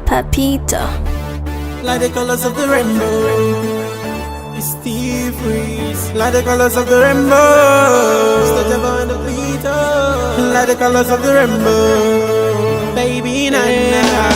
Papito. Like the colors of the rainbow, it's Steve Reese. Like the colors of the rainbow, it's the devil and the Peter. Like the colors of the rainbow, baby na na,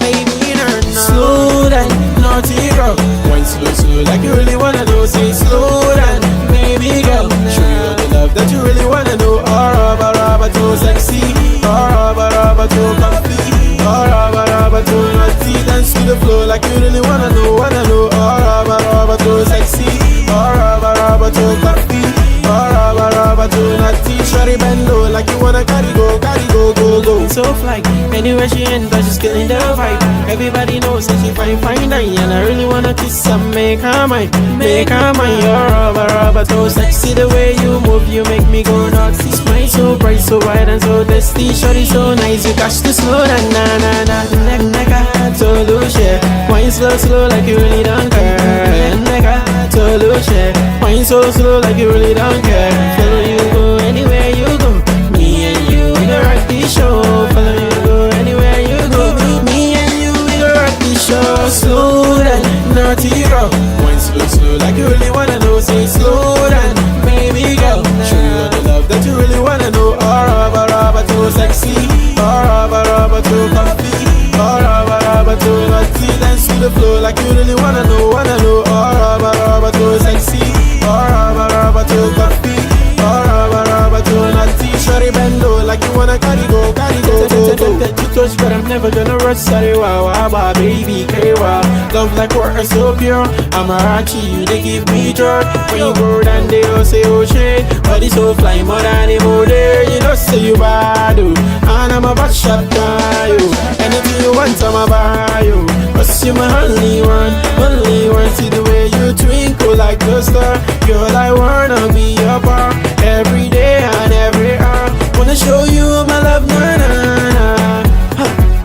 baby na na. Slow down, naughty girl. Wine slow, slow, like you really wanna know. Say slow down, baby girl. Show you all the love that you really wanna know. Oh, rubber, rubber, too sexy. Oh, rubber, rubber, too comfy. Oh, rubber, rubber, too naughty. Dance to the floor like you really wanna know, wanna know. Oh, rubber, rubber, too sexy. Oh, rubber, rubber, too comfy. Oh, rubber, rubber, too naughty. Shorty bend low like you wanna carry go, go, go. So fly, anywhere she enters, she's killing the vibe. Everybody knows that she fine, fine, and I really wanna kiss her, make her mine, make her mine. Oh, rubber, rubber, too sexy. The way you move, you make me go nuts. Smile so bright, so wide and so tasty. Shorty so nice, you got to slow down, na na na. Nigga, to lose ya. Wine slow, slow like you really don't care. Nigga, to lose ya. Wine so slow like you really don't care. Follow you go anywhere you go. Me and you, we gon' rock the show. Follow you go anywhere you go. Me and you, we gon' rock the show. Slow down, naughty girl. Wine slow, slow like you really wanna know. Say slow down, baby girl. Show you all the love that you really wanna know. Oh, rubber, rubber, too sexy. Oh, rubber, rubber, too comfy. Oh, rubber, rubber, too naughty. Dance to the floor like you really wanna know, wanna know. Oh, rubber, rubber, too sexy. Oh, rubber, rubber, too comfy. Oh, rubber, rubber, too naughty. Shorty bend low like you wanna carry go, go. You touch but I'm never gonna rush. Sorry, wow, wow, baby, K-wow. Love like water so pure. I'm a Rachi, you they give me joy. When you go down they all say oh shit. Body so fly more than a model. You know say you bad, oh. And I'm a bad shot guy, oh. Anything you want I'm a buy, oh. Cause you're my only one, only one. See the way you twinkle like the star. Girl, I wanna be your bar. Every day and every hour. Wanna show you my love, na na na.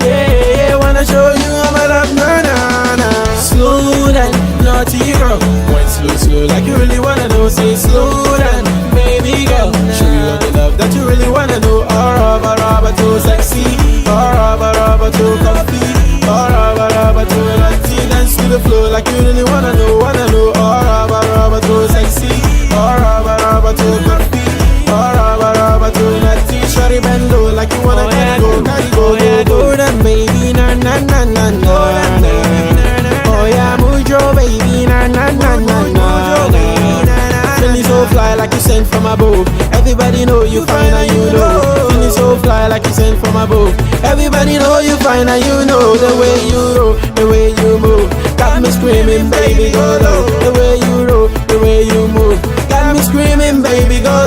Yeah, wanna show you my love, na na na. Slow down, naughty girl. Wine slow, slow like you really wanna know. Say slow down, baby girl. Show you all the love that you really wanna know. Oh, rubber, rubber, too sexy. Oh, rubber, rubber, too comfy. Oh, rubber, rubber, too naughty. Dance to the floor like you really wanna know, wanna know. Oh, rubber, rubber, too sexy. Oh, rubber, rubber, too comfy. Oh, rubber, rubber, too naughty. Shorty bend low like you wanna carry go, go down, baby, na na na na na. Oh yeah, Mujo, baby, na na na na na. Feeling so fly like you sent from above. Everybody know you fine and you know. Feeling so fly like you sent from above. Everybody know you fine and you know. The way you roll, the way you move, got me screaming, baby, go low. The way you roll, the way you move, got me screaming, baby, go